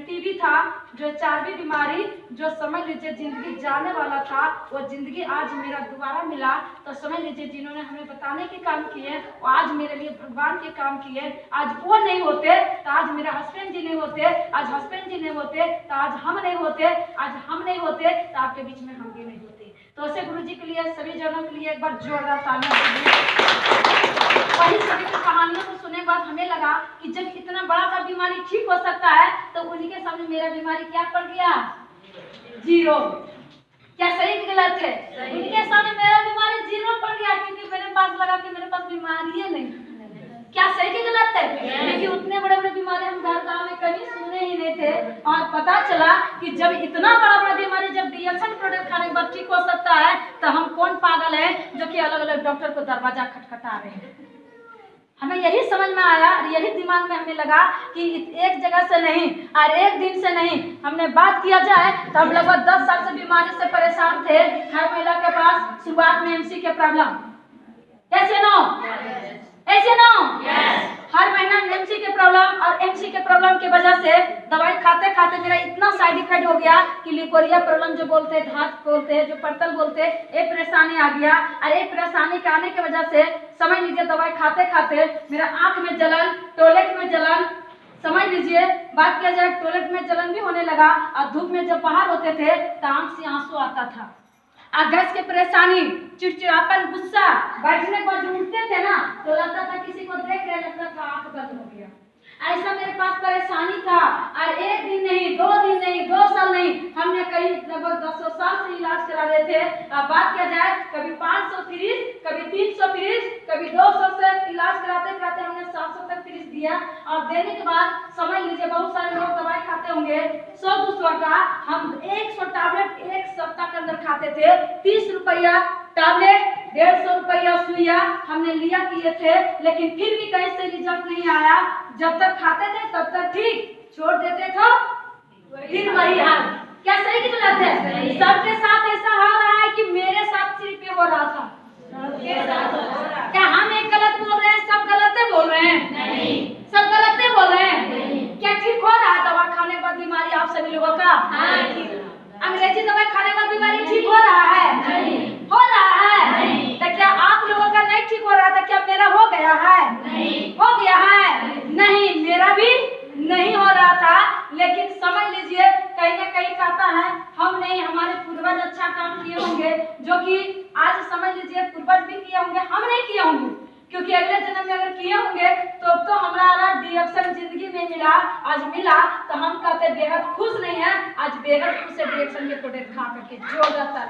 TB था, जो 4वीं बीमारी, जो समझ लीजिए जिंदगी जाने वाला था, वो जिंदगी आज मेरा दोबारा मिला। तो समझ लीजिए जिन्होंने हमें बताने के काम किए वो आज मेरे लिए भगवान के काम किए। आज वो नहीं होते तो आज मेरा हस्बैंड जी नहीं होते, आज हस्बैंड जी नहीं होते तो आज हम नहीं होते, आज हम नहीं होते तो आपके बीच में हम भी नहीं होते। तो ऐसे गुरु जी के लिए, सभी जनों के लिए एक बार जोरदार तालियां। वही सभी की कहानियों को सुनने के बाद हमें लगा कि जब इतना बड़ा सा बीमारी ठीक हो सकता है तो उनके सामने मेरा बीमारी क्या पड़ गया? जीरो। क्या सही कि गलत है? उनके सामने मेरा बीमारी जीरो पड़ गया, क्योंकि मेरे पास लगा कि मेरे पास बीमारी है नहीं। क्या सही कि गलत है? लेकिन उतने बड़े बड़े बीमारी हम घर गाँव में कभी सुने ही नहीं थे। और पता चला कि जब इतना बड़ा बड़ा बीमारी जब रिएक्शन प्रोडक्ट खाने के बाद ठीक हो सकता है तो हम कौन पागल है जो कि अलग अलग डॉक्टर को दरवाजा खटखटा रहे हैं। हमें यही समझ में आया और यही दिमाग में हमें लगा कि एक जगह से नहीं और एक दिन से नहीं, हमने बात किया जाए तो हम लगभग 10 साल से बीमारी से परेशान थे। हर महिला के पास शुरुआत में एमसी के प्रॉब्लम, ऐसे नो ऐसे नो, हर महीना एमसी के प्रॉब्लम, और एमसी के प्रॉब्लम की वजह से दवाई खाते खाते मेरा इतना साइड इफेक्ट हो गया कि लिकोरिया प्रॉब्लम जो बोलते हैं, धात बोलते हैं, जो पड़तल बोलते हैं, ये परेशानी आ गया। और ये परेशानी के आने की वजह से समझ लीजिए दवाई खाते खाते मेरा आंख में जलन, टॉयलेट में जलन, समझ लीजिए बात किया जाए टॉयलेट में जलन भी होने लगा। और धूप में जब बाहर होते थे तो आंख से आंसू आता था। गैस की परेशानी, चिड़चिड़ापन, गुस्सा, बैठने के बाद जो उठते थे ना तो लगता था किसी को देख रहे, लगता था आंख बंद हो गया। ऐसा मेरे पास परेशानी था। और एक दिन नहीं, 2 दिन नहीं, 2 साल नहीं, हमने कई लगभग 10 साल से इलाज करा रहे थे। अब बात किया जाए कभी 500 फीस, कभी 300 फीस, कभी 200 से इलाज कराते कराते हमने 700 तक फीस दिया। और देने के बाद समझ लीजिए बहुत सारे लोग दवाई खाते होंगे 100-200 का, हम 100 टैबलेट एक सप्ताह के अंदर खाते थे। 30 रुपया टैबलेट, 150 रुपया सुइया हमने लिया किए थे, लेकिन फिर भी कहीं से रिजल्ट नहीं आया। जब तक खाते थे तब तक ठीक, छोड़ देते तो फिर वही हाल। क्या सही कि गलत है? सबके साथ ऐसा हो रहा है कि मेरे साथ सिर्फ ये हो रहा था। क्या हम एक गलत बोल रहे हैं, सब गलत बोल रहे हैं? नहीं, सब गलत बोल रहे हैं। नहीं। क्या ठीक हो रहा है दवा खाने के बाद बीमारी आप सभी लोगों का? अंग्रेजी दवाई खाने के बाद बीमारी ठीक हो रहा है? नहीं। हो रहा है? नहीं। तो क्या आप लोगों का नहीं ठीक हो रहा था? क्या मेरा हो गया है? नहीं। हो गया है? नहीं, मेरा भी नहीं हो रहा था। लेकिन समझ लीजिए कहीं ना कहीं कहता है हम नहीं, हमारे पूर्वज अच्छा काम किए होंगे, जो कि आज समझ लीजिए पूर्वज भी किए होंगे, हम नहीं किए होंगे, क्योंकि अगले जन्म में अगर किए होंगे तो हमारा रिएक्शन जिंदगी में मिला, आज मिला तो हम कहते बेहद खुश नहीं है, आज बेहद खुश है रिएक्शन के प्रोडक्ट खा करके। जो रहता है